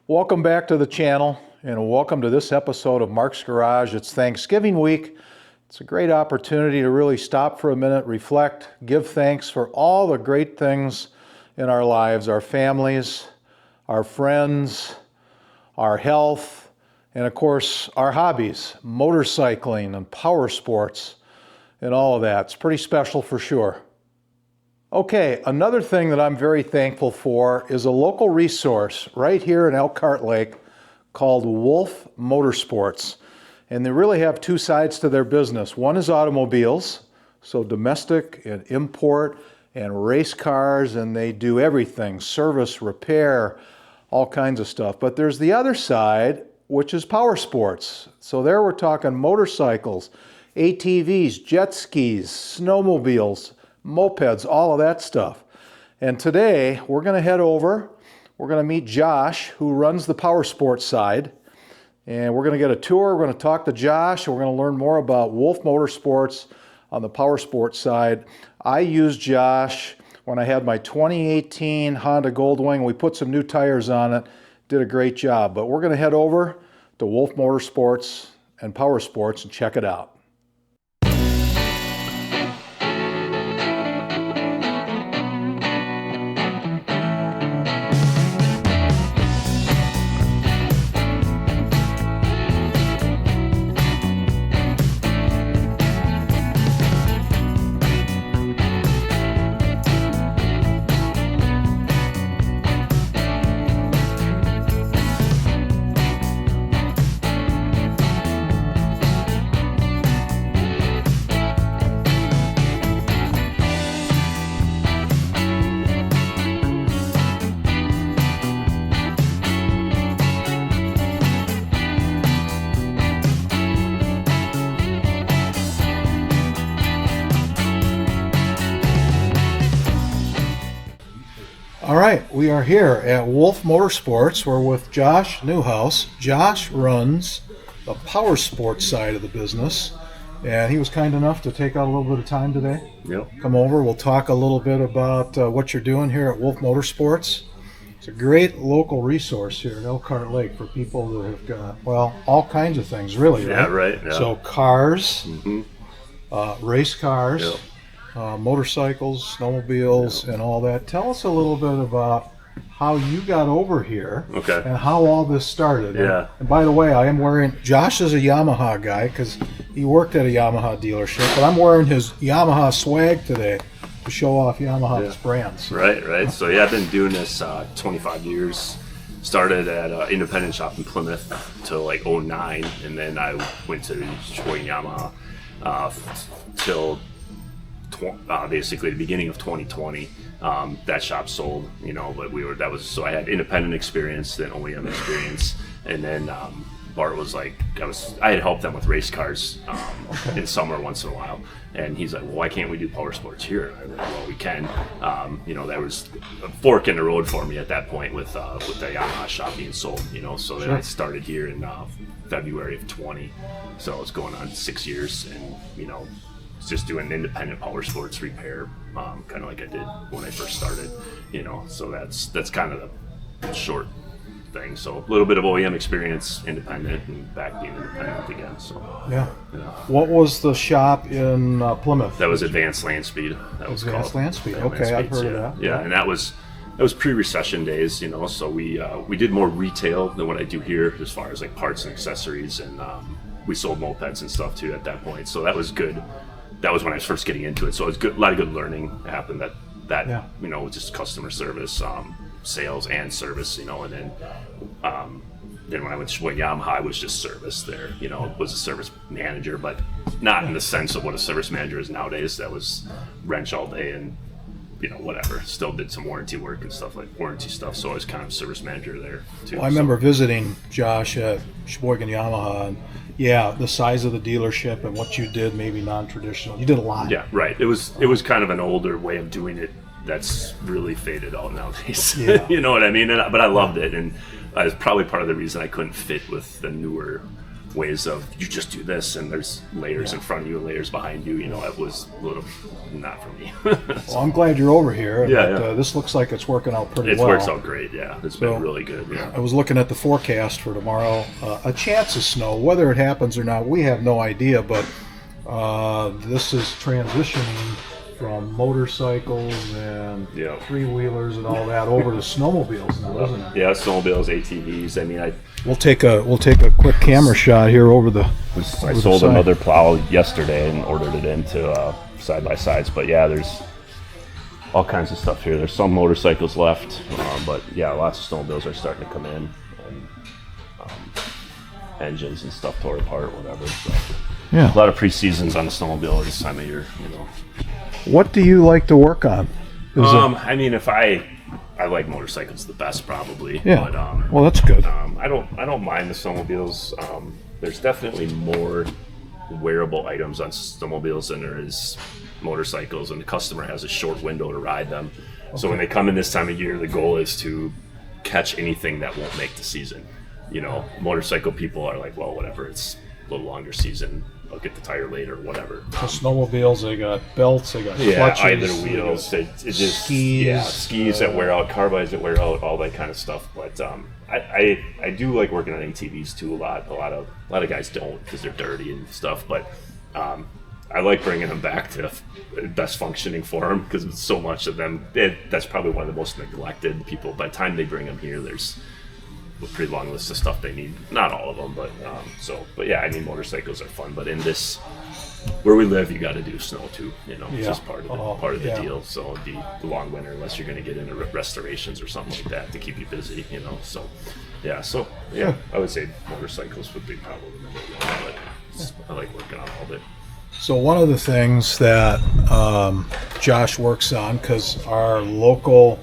Welcome back to the channel and welcome to this episode of Mark's Garage. It's Thanksgiving week. It's a great opportunity to really stop for a minute, reflect, give thanks for all the great things in our lives, our families, our friends, our health, and of course our hobbies, motorcycling and power sports and all of that. It's pretty special for sure. Okay, another thing that I'm very thankful for is a local resource right here in Elkhart Lake called Wolf Motorsports. And they really have two sides to their business. One is automobiles, so domestic and import and race cars, and they do everything, service, repair, all kinds of stuff. But there's the other side, which is power sports. So there we're talking motorcycles, ATVs, jet skis, snowmobiles, mopeds, all of that stuff. And today we're going to head over, we're going to meet Josh, who runs the power sports side, and we're going to get a tour. We're going to talk to Josh, and we're going to learn more about Wolf Motorsports on the power sports side. I used Josh when I had my 2018 Honda Goldwing. We put some new tires on it, did a great job. But we're going to head over to Wolf Motorsports and Power Sports and check it out. All right, we are here at Wolf Motorsports. We're with Josh Neuhaus. Josh runs the power sports side of the business, and he was kind enough to take out a little bit of time today. Yep. Come over. We'll talk a little bit about what you're doing here at Wolf Motorsports. It's a great local resource here at Elkhart Lake for people that have got, well, all kinds of things, really. Yeah, right. Yeah. So cars, Mm-hmm. race cars. Yep. Motorcycles, snowmobiles, and all that. Tell us a little bit about how you got over here and how all this started. Yeah. And by the way, I am wearing, Josh is a Yamaha guy because he worked at a Yamaha dealership, but I'm wearing his Yamaha swag today to show off Yamaha's brands. Right. So yeah, I've been doing this 25 years. Started at an independent shop in Plymouth till like 09, and then I went to Detroit Yamaha till basically the beginning of 2020. That shop sold, but so I had independent experience, then OEM experience, and then Bart was like, I had helped them with race cars in summer once in a while, and he's like, well, why can't we do power sports here? And I was like, well, we can. That was a fork in the road for me at that point with the Yamaha shop being sold, so then I started here in February of 20, so it's going on 6 years, and just doing independent power sports repair, kind of like I did when I first started, so that's kind of the short thing. So a little bit of OEM experience, independent, and back being independent again. So yeah. What was the shop in Plymouth? That was Advanced Land Speed. That was Advanced called Land Speed. Advanced Okay, Speeds, I've heard of that. Yeah, and that was pre-recession days, so we did more retail than what I do here as far as like parts and accessories, and we sold mopeds and stuff too at that point. So that was good. That was when I was first getting into it, so it was good. A lot of good learning happened. Just customer service, sales and service, and then when I went to Yamaha, I was just service there. Was a service manager, but not in the sense of what a service manager is nowadays. That was wrench all day and whatever. Still did some warranty work and stuff, like warranty stuff. So I was kind of service manager there too. Well, I remember visiting Josh at Sheboygan Yamaha, and the size of the dealership and what you did, maybe non-traditional. You did a lot. Yeah, right. It was kind of an older way of doing it that's really faded out nowadays. Yeah. You know what I mean? But I loved it, and it's probably part of the reason I couldn't fit with the newer ways of you just do this and there's layers in front of you and layers behind you. It was a little not for me. Well, I'm glad you're over here. Yeah, but, this looks like it's working out pretty It well. works out great. Yeah, it's been really good. Yeah. I was looking at the forecast for tomorrow. A chance of snow, whether it happens or not, we have no idea. But this is transitioning from motorcycles and three-wheelers and all that over to snowmobiles now, isn't it? Yeah, snowmobiles, ATVs. I mean, We'll take a quick camera shot here over the. I sold another plow yesterday and ordered it into side-by-sides. But yeah, there's all kinds of stuff here. There's some motorcycles left, but yeah, lots of snowmobiles are starting to come in, and engines and stuff tore apart, whatever. So Yeah. a lot of pre-seasons on the snowmobile this time of year. What do you like to work on? I mean, if I like motorcycles the best probably. Yeah. But, well, that's good. I don't mind the snowmobiles. There's definitely more wearable items on snowmobiles than there is motorcycles, and the customer has a short window to ride them. Okay. So when they come in this time of year, the goal is to catch anything that won't make the season. Motorcycle people are like, well, whatever, it's a little longer season. I'll get the tire later, whatever. The snowmobiles, they got belts, they got clutches, either wheels, it just skis, skis that wear out, carbides that wear out, all that kind of stuff. But I do like working on ATVs too a lot. A lot of guys don't because they're dirty and stuff. But I like bringing them back to best functioning for them because it's so much of them. That's probably one of the most neglected people. By the time they bring them here, there's a pretty long list of stuff they need. Not all of them, but but yeah, I mean, motorcycles are fun. But in this, where we live, you got to do snow too. It's just part of the deal. So it'd be the long winter unless you're going to get into restorations or something like that to keep you busy. So yeah, I would say motorcycles would be probably the number one. But I like working on all of it. So one of the things that Josh works on, because our local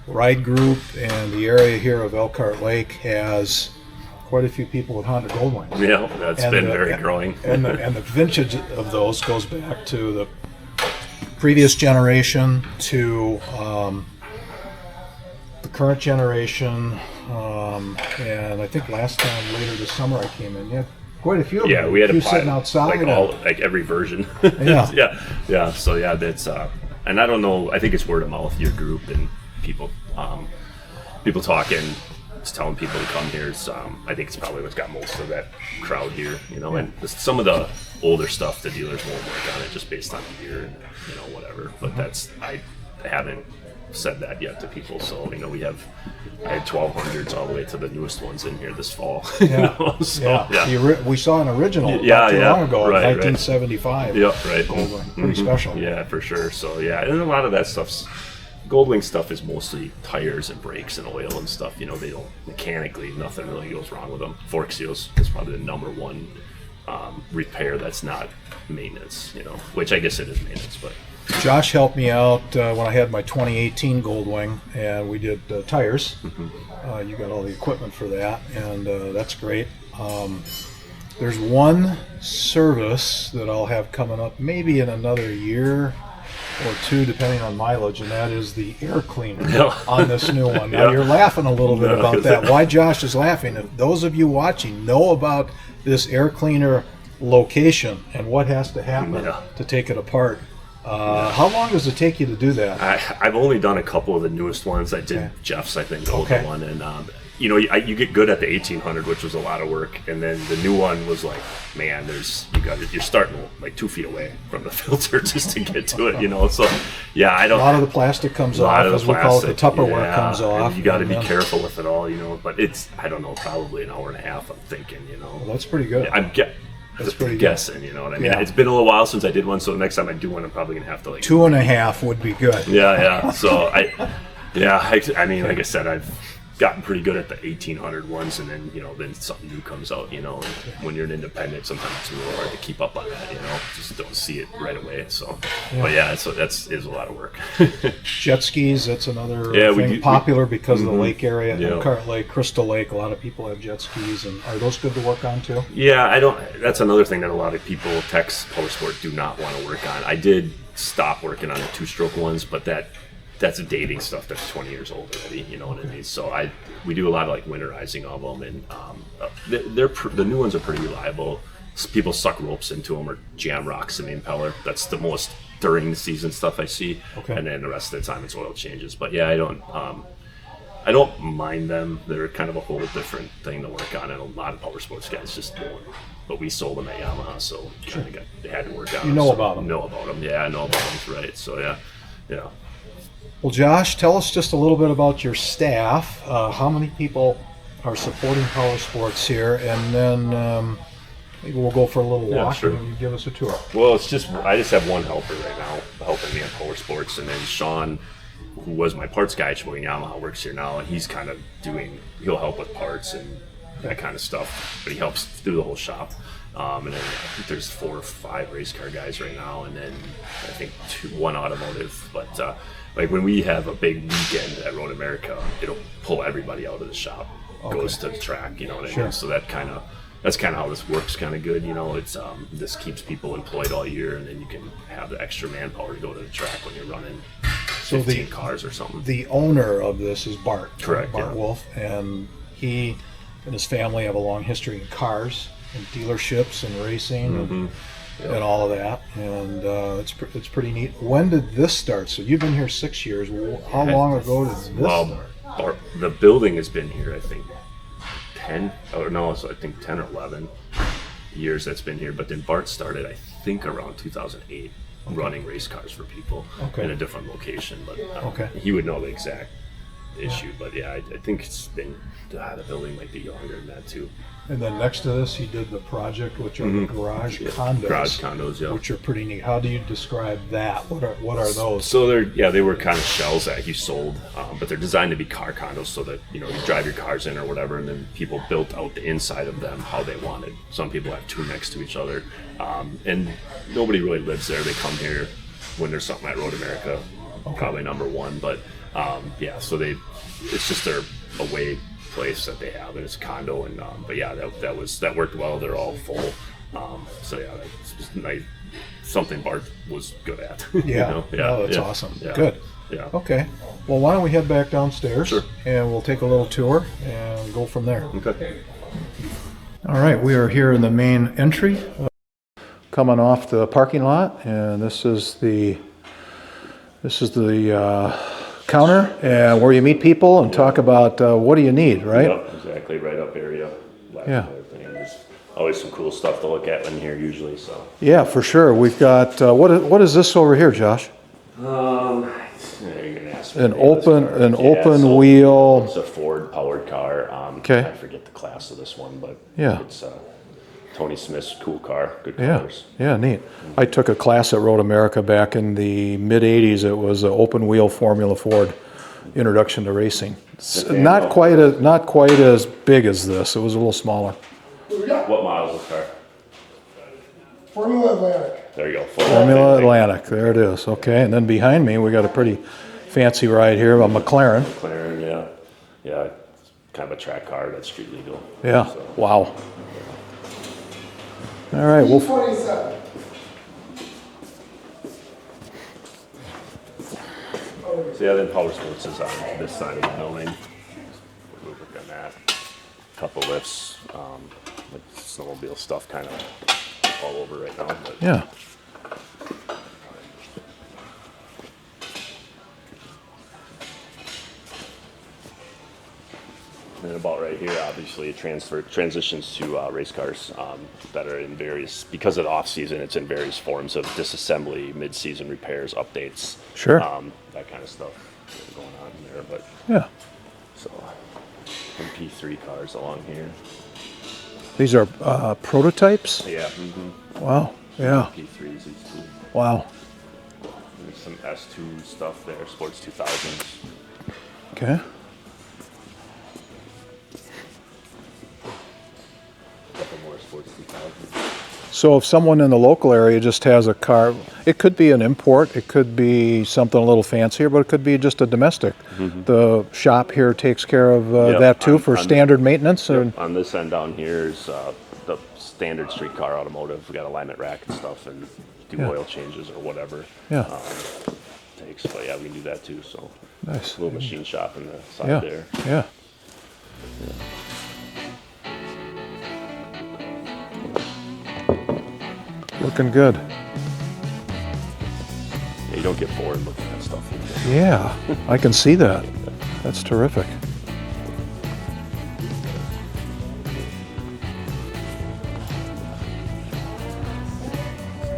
ride group and the area here of Elkhart Lake has quite a few people with Honda Goldwings. Yeah, that's been very growing. and the vintage of those goes back to the previous generation to the current generation. And I think last time later this summer I came in, quite a few of them. Yeah, we had a sitting outside. Like every version. Yeah. yeah. So yeah, that's and I don't know. I think it's word of mouth, your group and people talking, just telling people to come here. I think it's probably what's got most of that crowd here. And some of the older stuff, the dealers won't work on it just based on the year and whatever. But I haven't said that yet to people. So I had 1200s all the way to the newest ones in here this fall. We saw an original not too long ago, 1975. Yeah, right. Goldwing. Pretty special. Yeah, for sure. So yeah, and a lot of that stuff's Goldwing stuff is mostly tires and brakes and oil and stuff. They don't mechanically, nothing really goes wrong with them. Fork seals is probably the number one repair that's not maintenance. Which I guess it is maintenance, but. Josh helped me out when I had my 2018 Goldwing, and we did tires. You got all the equipment for that, and that's great. There's one service that I'll have coming up maybe in another year or two, depending on mileage, and that is the air cleaner on this new one. Now, you're laughing a little bit about that. Why Josh is laughing, if those of you watching know about this air cleaner location and what has to happen to take it apart, how long does it take you to do that? I've only done a couple of the newest ones. I did Jeff's, I think, the older one, and you get good at the 1800, which was a lot of work, and then the new one was like, man, you're starting like 2 feet away from the filter just to get to it, So yeah, a lot of the plastic comes off, as we call it, the Tupperware comes off. You got to be careful with it all, But it's, I don't know, probably an hour and a half. I'm thinking, Well, that's pretty good. That's pretty guessing, you know what I mean? Yeah. It's been a little while since I did one, so the next time I do one, I'm probably gonna have to 2.5 would be good. Yeah. So I mean, like I said, I've gotten pretty good at the 1800 ones, and then then something new comes out. And when you're an independent, sometimes it's a little hard to keep up on that. Just don't see it right away. So, but so that's a lot of work. Jet skis, that's another thing popular because of the lake area. Elkhart Lake, Crystal Lake, a lot of people have jet skis, and are those good to work on too? Yeah, I don't. That's another thing that a lot of people, Tex Powersport, do not want to work on. I did stop working on the 2-stroke ones, but that that's dating stuff that's 20 years old already. You know what I mean? So we do a lot of like winterizing of them, and the new ones are pretty reliable. People suck ropes into them or jam rocks in the impeller. That's the most during the season stuff I see. Okay. And then the rest of the time it's oil changes. But yeah, I don't mind them. They're kind of a whole different thing to work on, and a lot of power sports guys just don't. But we sold them at Yamaha, so they had to work on them. You know about them. Know about them. Yeah, I know about them, right. So yeah. Well, Josh, tell us just a little bit about your staff. How many people are supporting power sports here? And then maybe we'll go for a little walk, sure. and you give us a tour. Well, I just have one helper right now helping me on power sports, and then Sean, who was my parts guy at Sheboygan Yamaha, works here now, and he's kind of he'll help with parts and that kind of stuff, but he helps through the whole shop. And then I think there's 4 or 5 race car guys right now, and then I think 1 automotive. But like when we have a big weekend at Road America, it'll pull everybody out of the shop, goes to the track, you know what I mean? So that's kind of how this works, kind of good, you know. It's this keeps people employed all year, and then you can have the extra manpower to go to the track when you're running 15 cars or something. The owner of this is Bart. Correct. Bart Wolf, and he and his family have a long history in cars and dealerships and racing and all of that, and it's pretty neat. When did this start? So you've been here 6 years. How long ago did this start? The building has been here, I think, 10 or no, so I think 10 or 11 years that's been here. But then Bart started, I think, around 2008, running race cars for people in a different location. But he would know the exact issue. But yeah, I think it's been the building might be younger than that too. And then next to this, he did the project, which are the garage condos. Garage condos, yeah. Which are pretty neat. How do you describe that? What are those? So they were kind of shells that he sold, but they're designed to be car condos, so that you drive your cars in or whatever, and then people built out the inside of them how they wanted. Some people have 2 next to each other, and nobody really lives there. They come here when there's something at Road America, probably number 1. But so it's just their away place that they have, and it's a condo, and but yeah, that worked well. They're all full, so yeah, that's just nice, something Bart was good at. That's awesome. Good. Yeah. Okay, well, why don't we head back downstairs? Sure. And we'll take a little tour and go from there. Okay. All right, we are here in the main entry, coming off the parking lot, and this is the counter and where you meet people and talk about what do you need, right? Yep, exactly. Right up area. Everything. There's always some cool stuff to look at in here usually. So. Yeah, for sure. We've got what is this over here, Josh? You're gonna ask me an open wheel. It's a Ford powered car. I forget the class of this one, but it's Tony Smith's cool car. Good cars. Yeah, neat. I took a class at Road America back in the mid '80s. It was an open wheel Formula Ford introduction to racing. Not quite as big as this. It was a little smaller. What model is this car? Formula Atlantic. There you go. Formula Atlantic. There it is. Okay, and then behind me we got a pretty fancy ride here, a McLaren. Yeah, kind of a track car that's street legal. Yeah. So. Wow. All right. Well. 27. So yeah, then Power Sports is on this side of the building. We're working on that. Couple lifts, like snowmobile stuff, kind of all over right now. But. Yeah. And about right here, obviously, it transitions to race cars that are in various, because of the off season, it's in various forms of disassembly, mid-season repairs, updates. Sure. That kind of stuff going on there. But yeah. So, MP3 cars along here. These are prototypes? Yeah. Mm-hmm. Wow. Yeah. MP3s, these two. Wow. There's some S2 stuff there, Sports 2000s. Okay. So if someone in the local area just has a car, it could be an import, it could be something a little fancier, but it could be just a domestic. Mm-hmm. The shop here takes care of that too for standard maintenance? On this end down here is the standard street car automotive. We got alignment rack and stuff and do oil changes or whatever. Yeah. takes. But yeah, we can do that too. So Nice. a little machine shop in the side Yeah. there. Yeah. Looking good. Yeah, you don't get bored looking at stuff. Yeah, I can see that. That's terrific.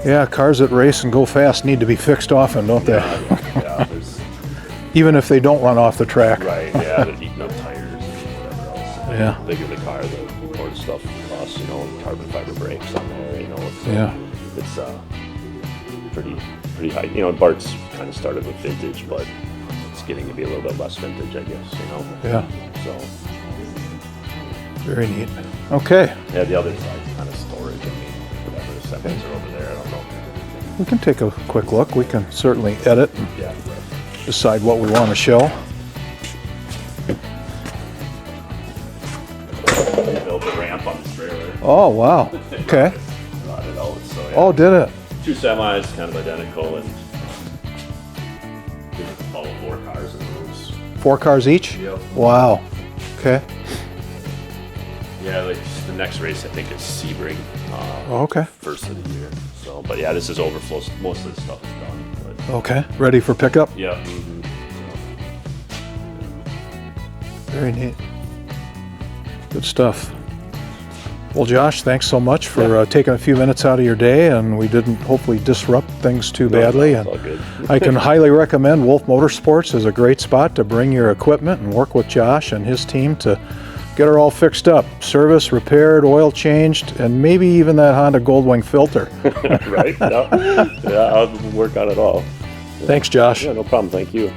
Yeah, cars that race and go fast need to be fixed often, don't they? Yeah, there's, Even if they don't run off the track. right. Yeah, they're eating up tires and whatever else. Yeah. The bigger the car, the more stuff costs. You know, carbon fiber brakes on there. You know, Yeah. it's pretty high. You know, Bart's kind of started with vintage, but it's getting to be a little bit less vintage, I guess. You know. Yeah, So very neat. Okay, yeah, the other side's kind of storage. I mean, whatever the seconds are over there. I don't know. we can take a quick look. We can certainly edit and Yeah. decide what we want to show. Built a ramp on the trailer. Oh, wow. Okay. Brought it out. So yeah. Oh, did it? Two semis, kind of identical, and all 4 cars in those. 4 cars each? Yep. Wow. Okay. Yeah, like the next race I think is Sebring, Oh, okay. first of the year. So, but yeah, this is overflow. Most of the stuff is done. But Okay. Ready for pickup? yeah. Very neat. Good stuff. Well, Josh, thanks so much for taking a few minutes out of your day, and we didn't hopefully disrupt things too badly. It's And all good. I can highly recommend Wolf Motorsports is a great spot to bring your equipment and work with Josh and his team to get her all fixed up, service, repaired, oil changed, and maybe even that Honda Goldwing filter. Right? Yeah. Yeah, I'll work on it all. Thanks, Josh. Yeah, no problem. Thank you.